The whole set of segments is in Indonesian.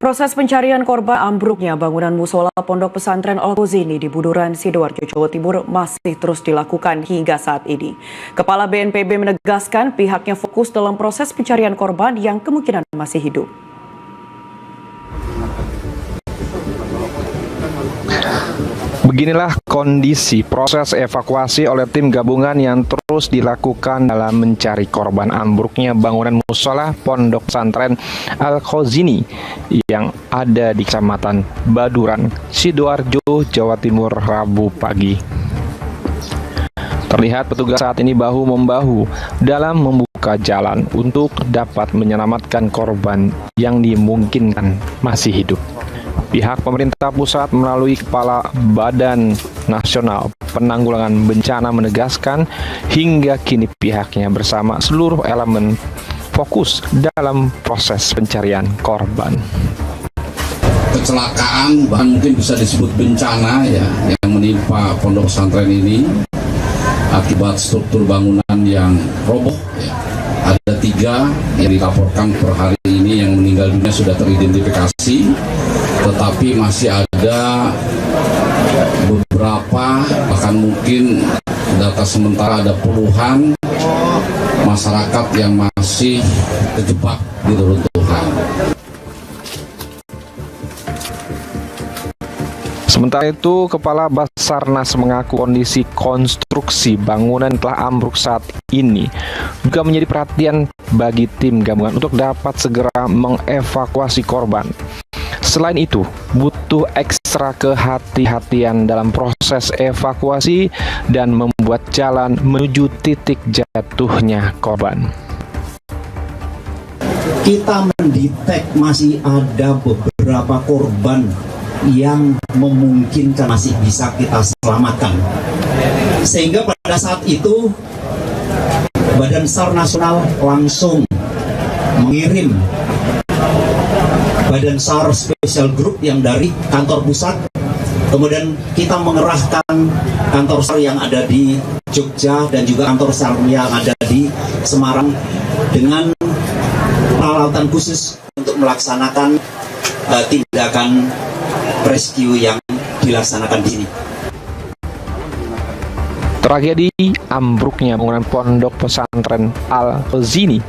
Proses pencarian korban ambruknya bangunan musola Pondok Pesantren Al-Khozini di Buduran, Sidoarjo, Jawa Timur masih terus dilakukan hingga saat ini. Kepala BNPB menegaskan pihaknya fokus dalam proses pencarian korban yang kemungkinan masih hidup. Beginilah kondisi proses evakuasi oleh tim gabungan yang terus dilakukan dalam mencari korban ambruknya bangunan musola Pondok Pesantren Al-Khozini yang ada di Kecamatan Baduran, Sidoarjo, Jawa Timur, Rabu pagi. Terlihat petugas saat ini bahu-membahu dalam membuka jalan untuk dapat menyelamatkan korban yang dimungkinkan masih hidup. Pihak pemerintah pusat melalui Kepala Badan Nasional Penanggulangan Bencana menegaskan hingga kini pihaknya bersama seluruh elemen fokus dalam proses pencarian korban. Kecelakaan bahkan mungkin bisa disebut bencana ya yang menimpa pondok pesantren ini akibat struktur bangunan yang roboh ya. Ada 3 yang dilaporkan per hari ini yang meninggal dunia sudah teridentifikasi, tetapi masih ada beberapa, bahkan mungkin data sementara ada puluhan masyarakat yang masih terjebak di reruntuhan. Sementara itu, Kepala Basarnas mengaku kondisi konstruksi bangunan telah ambruk saat ini juga menjadi perhatian bagi tim gabungan untuk dapat segera mengevakuasi korban. Selain itu, butuh ekstra kehati-hatian dalam proses evakuasi dan membuat jalan menuju titik jatuhnya korban. Kita mendetek masih ada beberapa korban yang memungkinkan masih bisa kita selamatkan. Sehingga pada saat itu Badan SAR Nasional langsung mengirim Badan SAR Special Group yang dari kantor pusat. Kemudian kita mengerahkan kantor SAR yang ada di Jogja dan juga kantor SAR yang ada di Semarang dengan peralatan khusus untuk melaksanakan tindakan rescue yang dilaksanakan di sini. Tragedi ambruknya bangunan Pondok Pesantren Al-Khozini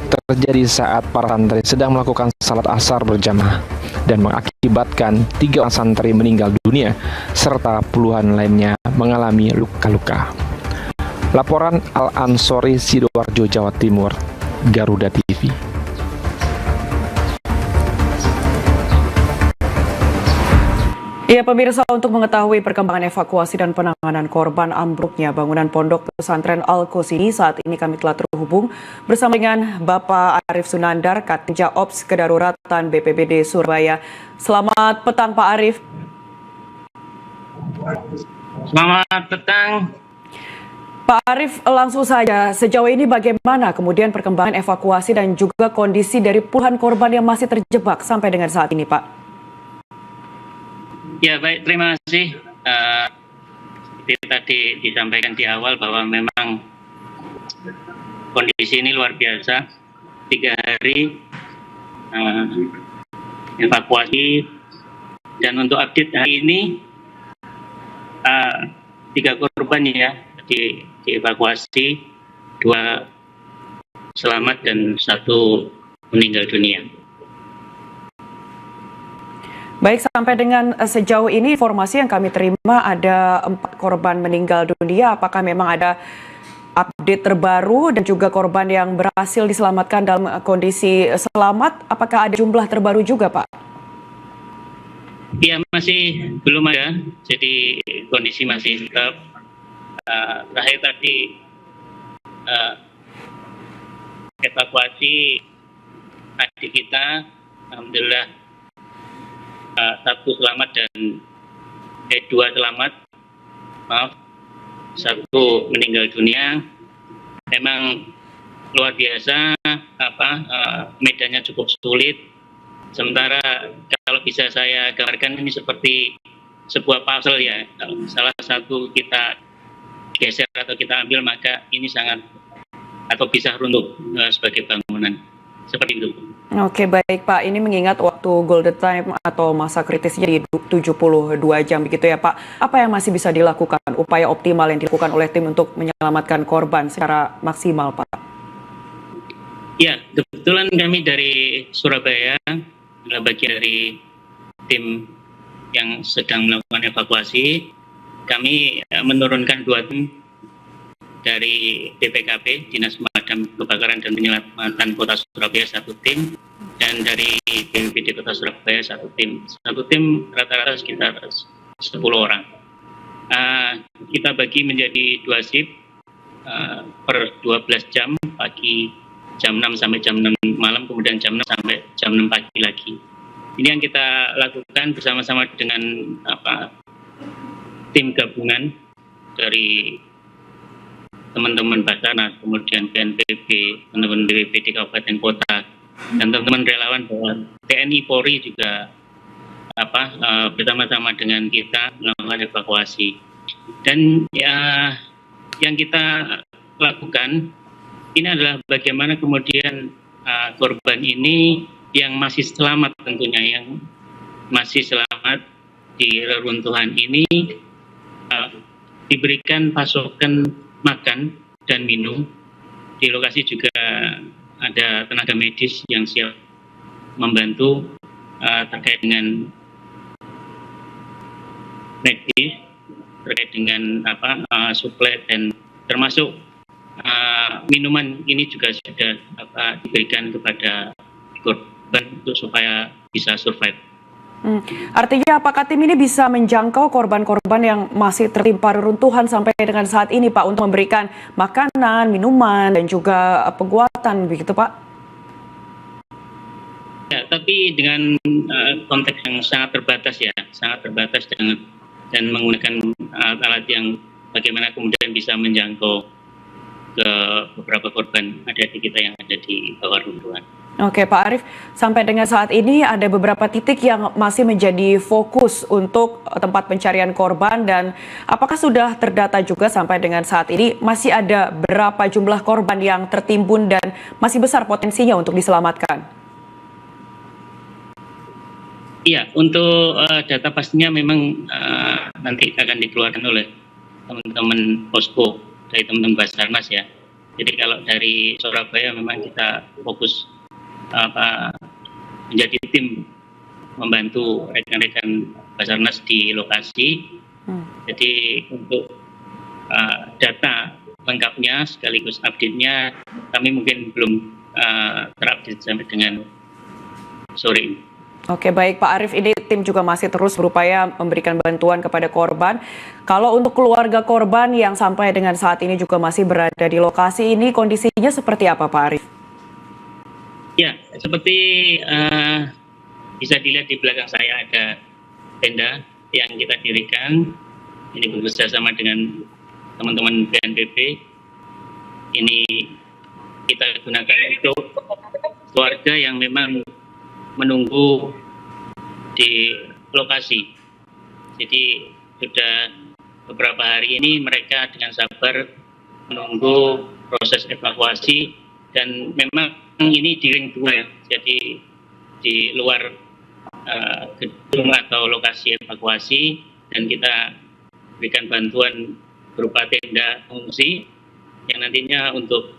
terjadi saat para santri sedang melakukan salat asar berjamaah dan mengakibatkan 3 orang santri meninggal dunia serta puluhan lainnya mengalami luka-luka. Laporan Al-Ansori, Sidoarjo, Jawa Timur, Garuda TV. Ya, pemirsa, untuk mengetahui perkembangan evakuasi dan penanganan korban ambruknya bangunan Pondok Pesantren Al-Khozini, saat ini kami telah terhubung bersama dengan Bapak Arief Sunandar, Katinja Ops Kedaruratan BPBD Surabaya. Selamat petang, Pak Arief. Selamat petang. Pak Arief, langsung saja, sejauh ini bagaimana kemudian perkembangan evakuasi dan juga kondisi dari puluhan korban yang masih terjebak sampai dengan saat ini, Pak? Ya, baik, terima kasih. Seperti tadi disampaikan di awal bahwa memang kondisi ini luar biasa. 3 hari evakuasi, dan untuk update hari ini 3 korban ya dievakuasi, 2 selamat dan 1 meninggal dunia. Baik, sampai dengan sejauh ini informasi yang kami terima ada 4 korban meninggal dunia. Apakah memang ada update terbaru dan juga korban yang berhasil diselamatkan dalam kondisi selamat? Apakah ada jumlah terbaru juga, Pak? Ya, masih belum ada. Jadi kondisi masih tetap. Terakhir tadi evakuasi adik kita, alhamdulillah 1 selamat dan 2 selamat, 1 meninggal dunia. Memang luar biasa, medannya cukup sulit. Sementara kalau bisa saya gambarkan ini seperti sebuah puzzle ya. Kalau salah satu kita geser atau kita ambil, maka ini sangat atau bisa runtuh sebagai bangunan. Seperti itu. Oke, baik Pak. Ini mengingat waktu golden time atau masa kritisnya di 72 jam begitu ya Pak. Apa yang masih bisa dilakukan, upaya optimal yang dilakukan oleh tim untuk menyelamatkan korban secara maksimal Pak? Ya, kebetulan kami dari Surabaya adalah bagian dari tim yang sedang melakukan evakuasi. Kami menurunkan 2 tim dari DPKP, Dinas Pemadam Kebakaran dan Penyelamatan Kota Surabaya 1 tim, dan dari BPBD Kota Surabaya 1 tim. 1 tim rata-rata sekitar 10 orang. Kita bagi menjadi 2 shift per 12 jam, pagi jam 6 sampai jam 6 malam, kemudian jam 6 sampai jam 6 pagi lagi. Ini yang kita lakukan bersama-sama dengan tim gabungan dari teman-teman Basarnas, kemudian BNPB, teman-teman BPBD Kabupaten Kota, dan teman-teman relawan TNI Polri juga bersama-sama dengan kita melakukan evakuasi. Dan ya, yang kita lakukan ini adalah bagaimana kemudian korban ini yang masih selamat, tentunya yang masih selamat di reruntuhan ini diberikan pasokan makan dan minum. Di lokasi juga ada tenaga medis yang siap membantu terkait dengan medis, terkait dengan suplai, dan termasuk minuman ini juga sudah diberikan kepada korban untuk supaya bisa survive. Artinya apakah tim ini bisa menjangkau korban-korban yang masih tertimpa reruntuhan sampai dengan saat ini Pak, untuk memberikan makanan, minuman, dan juga penguatan begitu Pak? Ya, tapi dengan konteks yang sangat terbatas dan menggunakan alat yang bagaimana kemudian bisa menjangkau ke beberapa korban adik kita yang ada di bawah runtuhan. Oke Pak Arief, sampai dengan saat ini ada beberapa titik yang masih menjadi fokus untuk tempat pencarian korban, dan apakah sudah terdata juga sampai dengan saat ini masih ada berapa jumlah korban yang tertimbun dan masih besar potensinya untuk diselamatkan? Iya, untuk data pastinya memang nanti akan dikeluarkan oleh teman-teman posko dari teman-teman Basarnas ya. Jadi kalau dari Surabaya memang kita fokus menjadi tim membantu rekan-rekan Basarnas di lokasi. Jadi untuk data lengkapnya sekaligus update-nya kami mungkin belum terupdate sampai dengan sore ini. Oke, baik Pak Arief, ini tim juga masih terus berupaya memberikan bantuan kepada korban. Kalau untuk keluarga korban yang sampai dengan saat ini juga masih berada di lokasi ini, kondisinya seperti apa Pak Arief? Ya, seperti bisa dilihat di belakang saya ada tenda yang kita dirikan. Ini bekerjasama dengan teman-teman BNPB. Ini kita gunakan untuk keluarga yang memang menunggu di lokasi. Jadi sudah beberapa hari ini mereka dengan sabar menunggu proses evakuasi, dan memang ini di ring 2 ya. Jadi di luar gedung atau lokasi evakuasi, dan kita berikan bantuan berupa tenda pengungsi yang nantinya untuk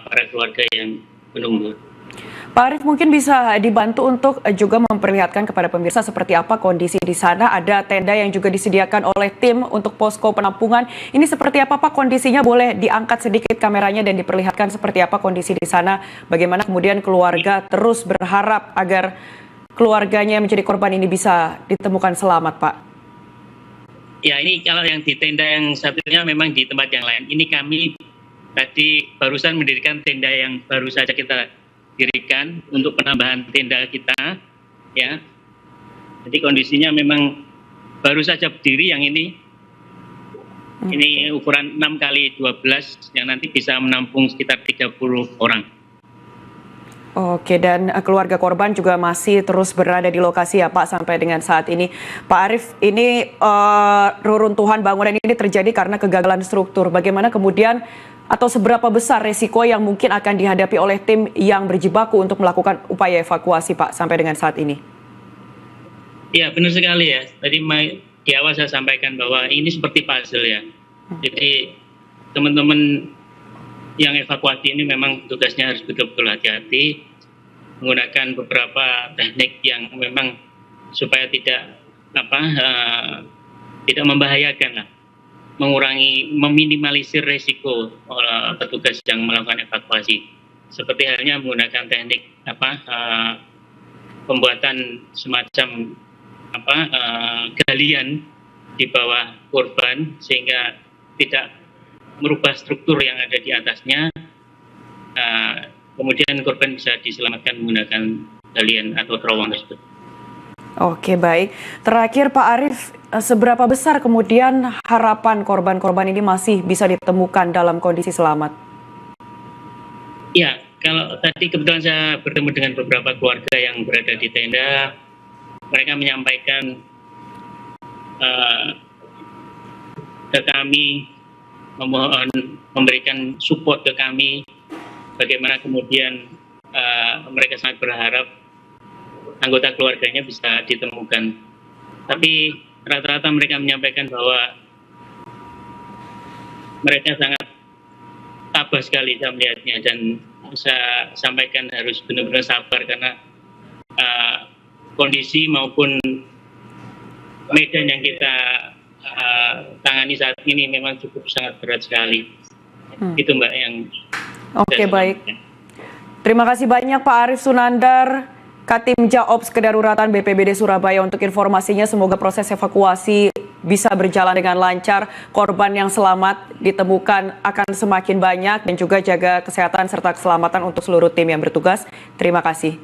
para keluarga yang menunggu. Pak Arief, mungkin bisa dibantu untuk juga memperlihatkan kepada pemirsa seperti apa kondisi di sana. Ada tenda yang juga disediakan oleh tim untuk posko penampungan. Ini seperti apa Pak kondisinya? Boleh diangkat sedikit kameranya dan diperlihatkan seperti apa kondisi di sana. Bagaimana kemudian keluarga terus berharap agar keluarganya yang menjadi korban ini bisa ditemukan selamat Pak? Ya, ini kalau yang di tenda yang satunya memang di tempat yang lain. Ini kami tadi barusan mendirikan tenda yang baru saja kita dirikan untuk penambahan tenda kita, ya. Jadi kondisinya memang baru saja berdiri yang ini. Ini ukuran 6x12 yang nanti bisa menampung sekitar 30 orang. Oke, dan keluarga korban juga masih terus berada di lokasi ya Pak sampai dengan saat ini. Pak Arief, ini reruntuhan bangunan ini terjadi karena kegagalan struktur. Bagaimana kemudian Atau seberapa besar resiko yang mungkin akan dihadapi oleh tim yang berjibaku untuk melakukan upaya evakuasi, Pak, sampai dengan saat ini? Ya, benar sekali ya. Tadi di awal saya sampaikan bahwa ini seperti puzzle ya. Jadi teman-teman yang evakuasi ini memang tugasnya harus betul-betul hati-hati, menggunakan beberapa teknik yang memang supaya tidak membahayakan lah, meminimalisir resiko petugas yang melakukan evakuasi. Seperti halnya menggunakan teknik pembuatan semacam galian di bawah korban sehingga tidak merubah struktur yang ada di atasnya. Kemudian korban bisa diselamatkan menggunakan galian atau terowong tersebut. Oke, baik. Terakhir Pak Arief, seberapa besar kemudian harapan korban-korban ini masih bisa ditemukan dalam kondisi selamat? Ya, kalau tadi kebetulan saya bertemu dengan beberapa keluarga yang berada di tenda, mereka menyampaikan ke kami, memohon memberikan support ke kami, bagaimana kemudian mereka sangat berharap anggota keluarganya bisa ditemukan. Tapi rata-rata mereka menyampaikan bahwa mereka sangat tabah sekali saya melihatnya, dan saya sampaikan harus benar-benar sabar karena kondisi maupun medan yang kita tangani saat ini memang cukup sangat berat sekali. Itu Mbak yang Oke, baik. Terima kasih banyak Pak Arief Sunandar, Katimja Ops Kedaruratan BPBD Surabaya untuk informasinya. Semoga proses evakuasi bisa berjalan dengan lancar. Korban yang selamat ditemukan akan semakin banyak dan juga jaga kesehatan serta keselamatan untuk seluruh tim yang bertugas. Terima kasih.